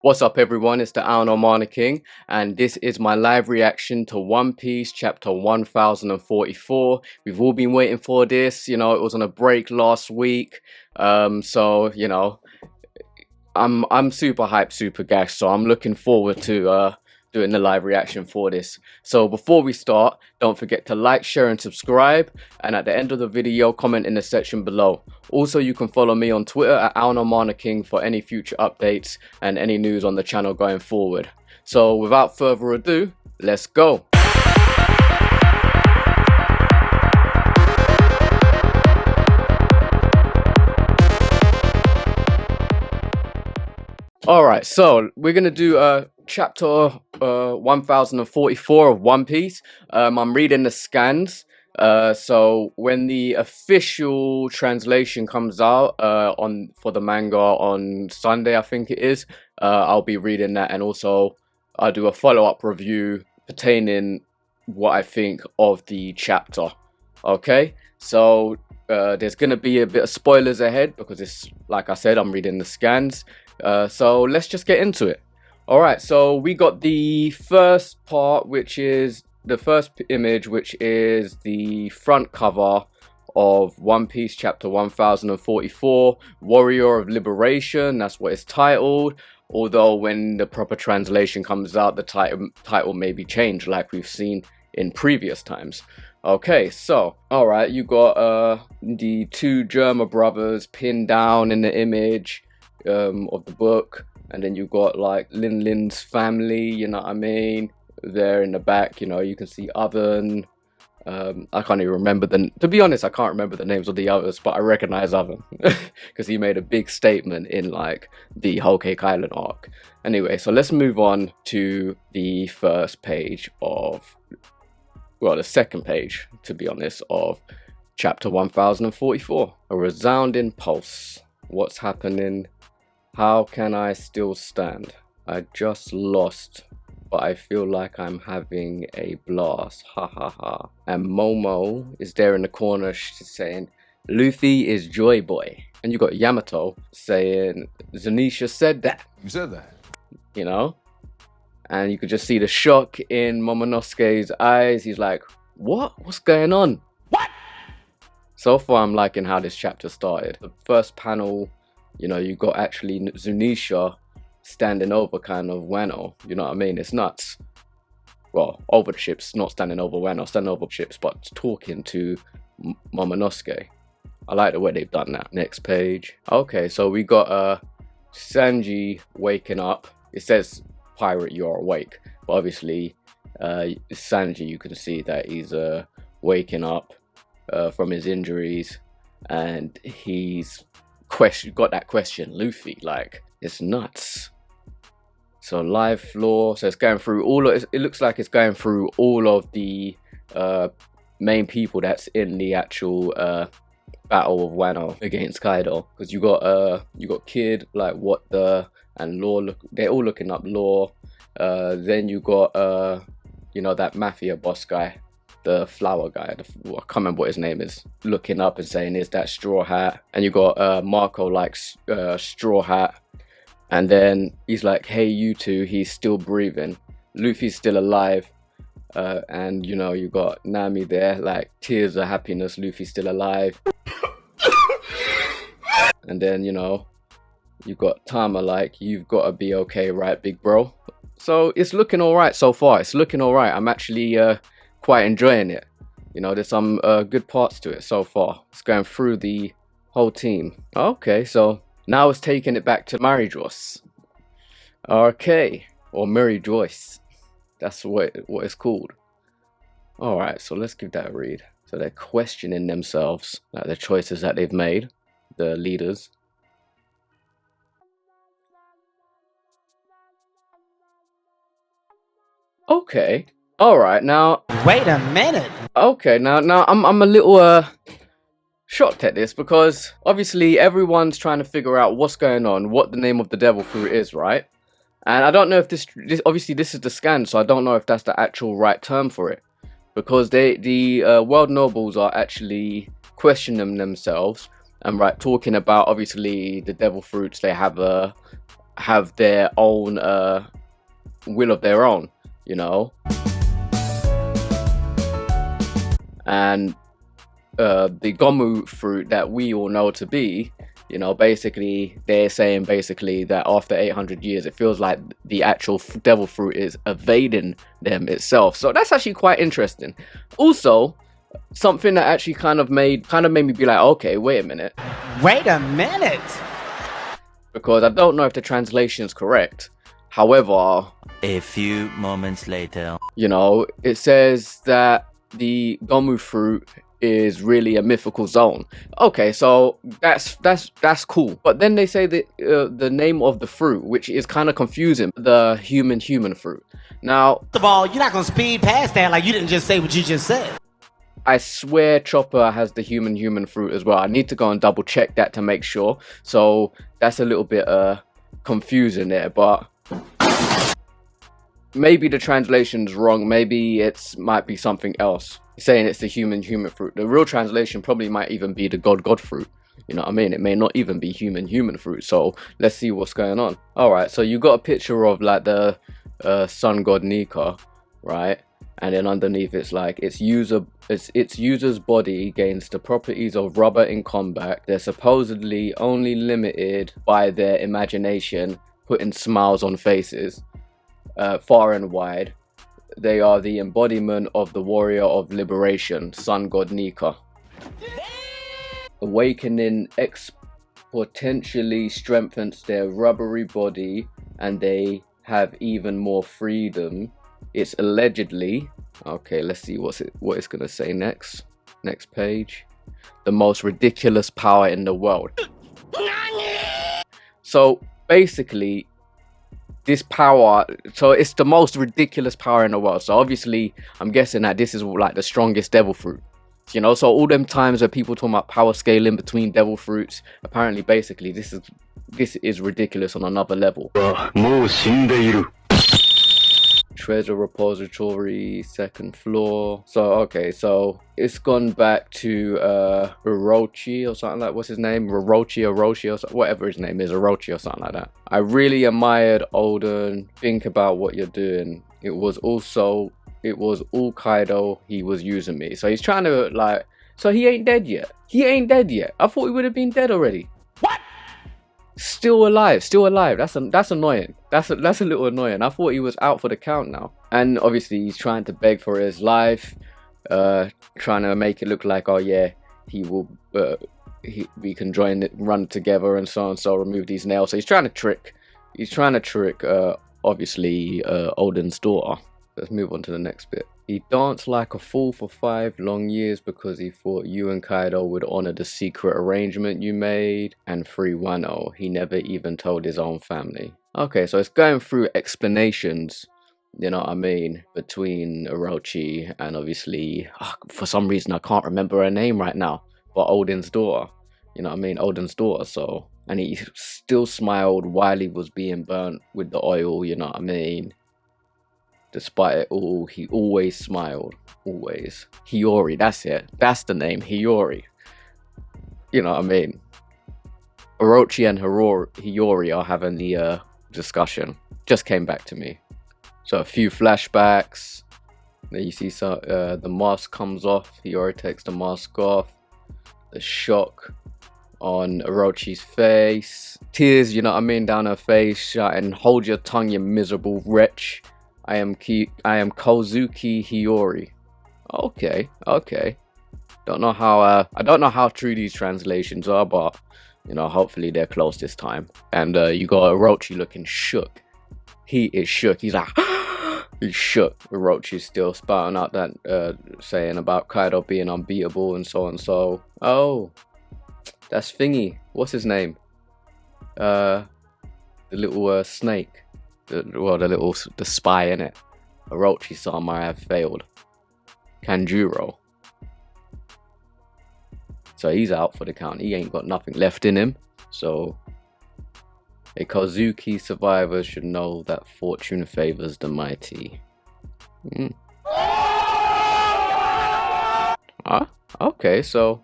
What's up everyone, it's the Whaaaaaat King, and this is my live reaction to One Piece chapter 1044. We've all been waiting for this, it was on a break last week, so I'm super hyped, super gassed, so I'm looking forward to doing the live reaction for this. So before we start, don't forget to like, share and subscribe, and at the end of the video comment in the section below. Also, you can follow me on Twitter at Whaaaaaat King for any future updates and any news on the channel going forward. So without further ado, let's go. Alright, so we're going to do chapter 1044 of One Piece. I'm reading the scans. So when the official translation comes out for the manga on Sunday, I think it is, I'll be reading that, and also I'll do a follow-up review pertaining what I think of the chapter. Okay, so there's gonna be a bit of spoilers ahead because it's, like I said, I'm reading the scans. So let's just get into it. Alright, so we got the first part, which is the first image, which is the front cover of One Piece chapter 1044, Warrior of Liberation. That's what it's titled, although when the proper translation comes out, the title may be changed like we've seen in previous times. Okay, so alright, you got the two Germa brothers pinned down in the image of the book, and then you got like Lin's family, you know what I mean, there in the back. You can see Oven. I can't even remember to be honest, I can't remember the names of the others, but I recognize Oven because he made a big statement in like the Whole Cake Island arc. Anyway, so let's move on to the first page of, well, the second page, to be honest, of chapter 1044. A resounding pulse. What's happening? How can I still stand? I just lost, but I feel like I'm having a blast. Ha ha ha. And Momo is there in the corner saying, Luffy is Joy Boy. And you got Yamato saying, Zunisha said that. You said that. And you could just see the shock in Momonosuke's eyes. He's like, what? What's going on? What? So far, I'm liking how this chapter started. The first panel, you got actually Zunisha standing over kind of Wano, you know what I mean? It's nuts. Well, over the ships, not standing over Wano, standing over ships, but talking to Momonosuke. I like the way they've done that. Next page. Okay, so we got Sanji waking up. It says, pirate, you're awake. But obviously, Sanji, you can see that he's waking up from his injuries, and he's got that question, Luffy, like, it's nuts. So live floor, so it's going through all of it. Looks like it's going through all of the main people that's in the actual battle of Wano against Kaido, because you got Kid, like what the, and Law, they're all looking up Law. Then you got that mafia boss guy, the flower guy, I can't remember what his name is, looking up and saying, is that Straw Hat? And you got Marco likes Straw Hat, and then he's like, hey, you two, he's still breathing, Luffy's still alive. And you got Nami there, like tears of happiness, Luffy's still alive. And then you got Tama like, you've got to be okay, right, big bro? So it's looking all right so far. It's looking all right. I'm actually quite enjoying it. There's some good parts to it so far. It's going through the whole team. Okay, so now it's taking it back to Mary Joyce. Okay, or Mary Joyce. That's what it's called. All right, so let's give that a read. So they're questioning themselves, like the choices that they've made, the leaders. Okay. All right. Now. Wait a minute. Okay. Now I'm a little shocked at this, because obviously everyone's trying to figure out what's going on, what the name of the devil fruit is, right? And I don't know if this obviously this is the scan, so I don't know if that's the actual right term for it, because the world nobles are actually questioning themselves and talking about obviously the devil fruits. They have have their own will of their own, you know. And the gomu fruit that we all know to be, you know, basically they're saying basically that after 800 years it feels like the actual devil fruit is evading them itself. So that's actually quite interesting. Also, something that actually kind of made me be like, okay, wait a minute, because I don't know if the translation is correct. However, a few moments later, you know, it says that the gomu fruit is really a mythical zone. Okay, so that's cool. But then they say that the name of the fruit, which is kind of confusing, the human fruit. Now, first of all, you're not gonna speed past that like you didn't just say what you just said. I swear Chopper has the human fruit as well. I need to go and double check that to make sure. So that's a little bit confusing there, but maybe the translation's wrong. Maybe it might be something else, saying it's the human fruit. The real translation probably might even be the god fruit. You know what I mean? It may not even be human fruit. So let's see what's going on. All right, so you got a picture of like the sun god Nika, right? And then underneath it's like its user's body gains the properties of rubber in combat. They're supposedly only limited by their imagination, putting smiles on faces far and wide. They are the embodiment of the warrior of liberation, sun god Nika. Awakening exponentially strengthens their rubbery body, and they have even more freedom. It's allegedly, okay, let's see what it's gonna say next page, the most ridiculous power in the world. So basically, this power, so it's the most ridiculous power in the world. So obviously I'm guessing that this is like the strongest devil fruit, you know. So all them times where people talking about power scaling between devil fruits, apparently basically this is ridiculous on another level. Treasure repository, second floor. So okay, so it's gone back to Orochi or something like, what's his name, Orochi or whatever his name is, Orochi or something like that. I really admired Olden. Think about what you're doing. It was all Kaido. He was using me. So he's trying to like, so he ain't dead yet. I thought he would have been dead already. Still alive. That's annoying. That's a little annoying. I thought he was out for the count now. And obviously he's trying to beg for his life, trying to make it look like, oh yeah, he will we can run together and so on, so remove these nails. So he's trying to trick obviously Odin's daughter. Let's move on to the next bit. He danced like a fool for 5 long years because he thought you and Kaido would honor the secret arrangement you made and free Wano. He never even told his own family. Okay, so it's going through explanations, you know what I mean, between Orochi and obviously, for some reason I can't remember her name right now, but Odin's daughter, you know what I mean, Odin's daughter. So, and he still smiled while he was being burnt with the oil, you know what I mean. Despite it all, he always smiled. Always. Hiyori, that's it. That's the name, Hiyori. You know what I mean? Orochi and Hiyori are having the discussion. Just came back to me. So a few flashbacks. Then you see the mask comes off. Hiyori takes the mask off. The shock on Orochi's face. Tears, you know what I mean, down her face. Shouting, hold your tongue, you miserable wretch. I am Kozuki Hiyori. Okay. Don't know how I don't know how true these translations are, but you know, hopefully they're close this time. And you got Orochi looking shook. He is shook. He's like he's shook. Orochi's still spouting out that saying about Kaido being unbeatable and so on. So that's Thingy. What's his name? The little snake. The spy in it. Orochi-sama have failed. Kanjuro. So he's out for the count. He ain't got nothing left in him. So a Kozuki survivor should know that fortune favors the mighty. Okay, so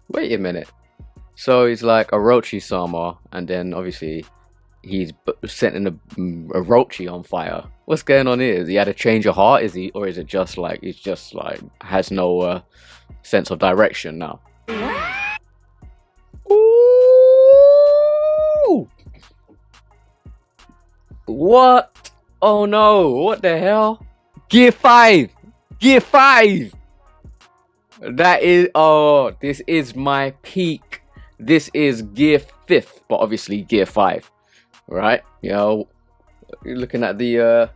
wait a minute. So he's like Orochi-sama, and then obviously he's setting a Orochi on fire. What's going on here? Is he had a change of heart? Is he, or is it just like he's just like has no sense of direction now? Ooh! What? Oh no! What the hell? Gear 5! Gear 5! That is, oh, this is my peak. This is gear 5th, but obviously gear 5, right? You know, you're looking at the,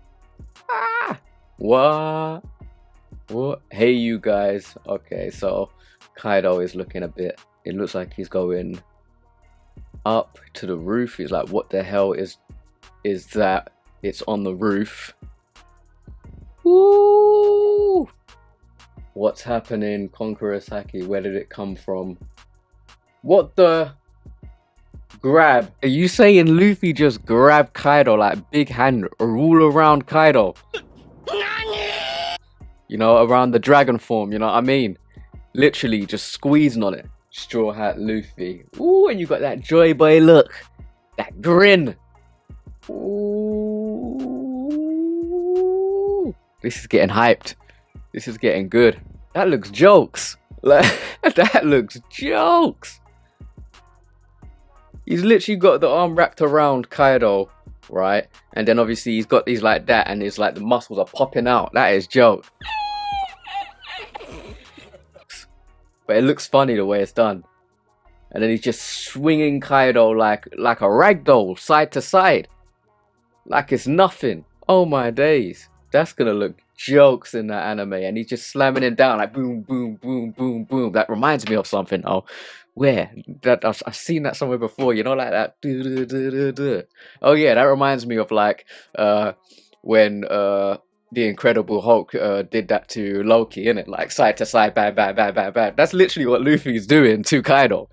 what? Hey, you guys. Okay, so Kaido is looking a bit, it looks like he's going up to the roof. He's like, what the hell is that? It's on the roof. Woo! What's happening, Conqueror Saki? Where did it come from? What the? Grab. Are you saying Luffy just grabbed Kaido like big hand all around Kaido? You know, around the dragon form, you know what I mean? Literally just squeezing on it. Straw Hat Luffy. Ooh, and you got that Joy Boy look. That grin. Ooh. This is getting hyped. This is getting good. That looks jokes. Like, that looks jokes. He's literally got the arm wrapped around Kaido, right? And then obviously he's got these like that, and it's like the muscles are popping out. That is joke. But it looks funny the way it's done. And then he's just swinging Kaido like a ragdoll, side to side. Like it's nothing. Oh my days. That's gonna look jokes in that anime. And he's just slamming it down like boom, boom, boom, boom, boom. That reminds me of something. Oh, where? I've seen that somewhere before, you know, like that. Oh yeah, that reminds me of like when the Incredible Hulk did that to Loki, innit? Like side to side, bam, bam, bam, bam, bam. That's literally what Luffy's doing to Kaido.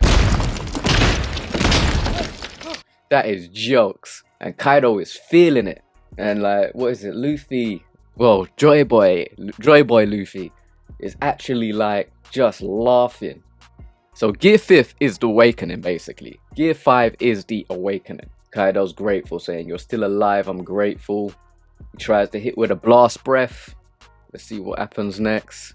That is jokes. And Kaido is feeling it. And like, what is it? Luffy, well, Joy Boy Luffy is actually like just laughing. So Gear 5th is the awakening, basically. Gear 5 is the awakening. Kaido's grateful, saying, you're still alive, I'm grateful. He tries to hit with a blast breath. Let's see what happens next.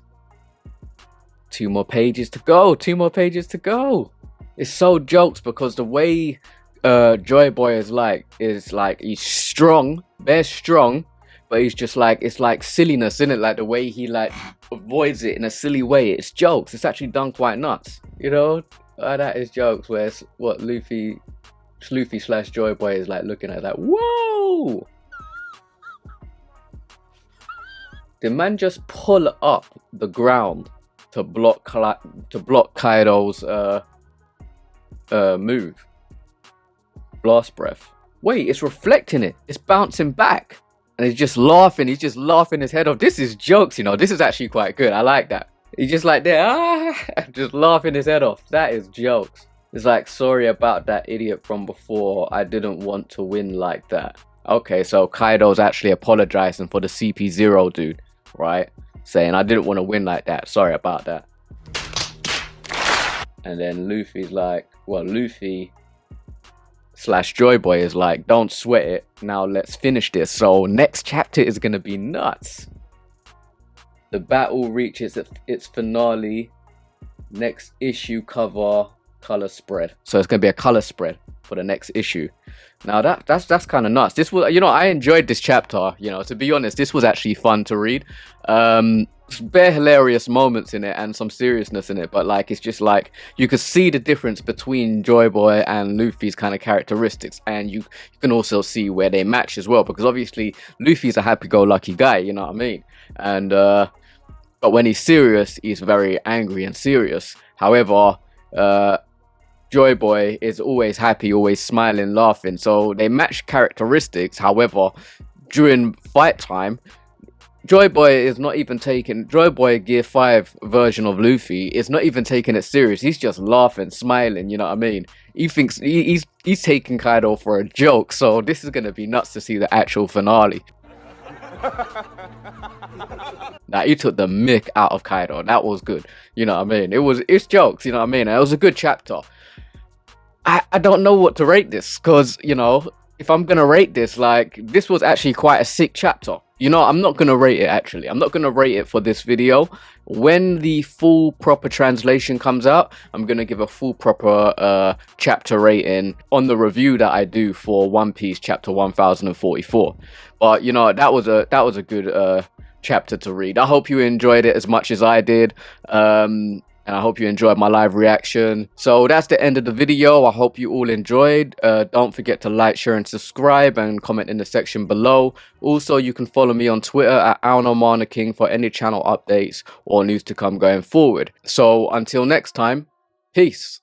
2 more pages to go. 2 more pages to go. It's so jokes because the way Joy Boy is like he's strong, very strong, but he's just like, it's like silliness, isn't it? Like the way he like avoids it in a silly way. It's jokes. It's actually done quite nuts, you know. That is jokes. Where it's what Luffy slash Joy Boy is like looking at that. Whoa! Did man just pull up the ground to block Kaido's move? Blast breath. Wait, it's reflecting it. It's bouncing back. And he's just laughing. He's just laughing his head off. This is jokes, you know. This is actually quite good. I like that. He's just like there, just laughing his head off. That is jokes. It's like, sorry about that idiot from before. I didn't want to win like that. Okay, so Kaido's actually apologizing for the CP0 dude, right? Saying, I didn't want to win like that. Sorry about that. And then Luffy's like, well, Luffy slash Joy Boy is like, don't sweat it. Now let's finish this. So next chapter is going to be nuts. The battle reaches its finale. Next issue cover, color spread. So it's going to be a color spread for the next issue. Now that's kind of nuts. This was, you know, I enjoyed this chapter. You know, to be honest, this was actually fun to read. Bare hilarious moments in it and some seriousness in it, but like it's just like you could see the difference between Joy Boy and Luffy's kind of characteristics, and you can also see where they match as well, because obviously Luffy's a happy-go-lucky guy, you know what I mean? And but when he's serious, he's very angry and serious. However, Joy Boy is always happy, always smiling, laughing. So they match characteristics. However, during fight time, Joy Boy is not even taking, Joy Boy Gear 5 version of Luffy is not even taking it serious. He's just laughing, smiling, you know what I mean? He thinks he's taking Kaido for a joke. So this is going to be nuts to see the actual finale. Now, he took the mick out of Kaido. That was good, you know what I mean? It's jokes, you know what I mean? And it was a good chapter. I don't know what to rate this, because, you know, if I'm gonna rate this, like, this was actually quite a sick chapter. You know, I'm not gonna rate it, actually. I'm not gonna rate it for this video. When the full proper translation comes out, I'm gonna give a full proper chapter rating on the review that I do for One Piece chapter 1044. But, you know, that was a good chapter to read. I hope you enjoyed it as much as I did. And I hope you enjoyed my live reaction. So that's the end of the video. I hope you all enjoyed. Don't forget to like, share, and subscribe, and comment in the section below. Also, you can follow me on Twitter at @AlnoManaKing for any channel updates or news to come going forward. So until next time, peace.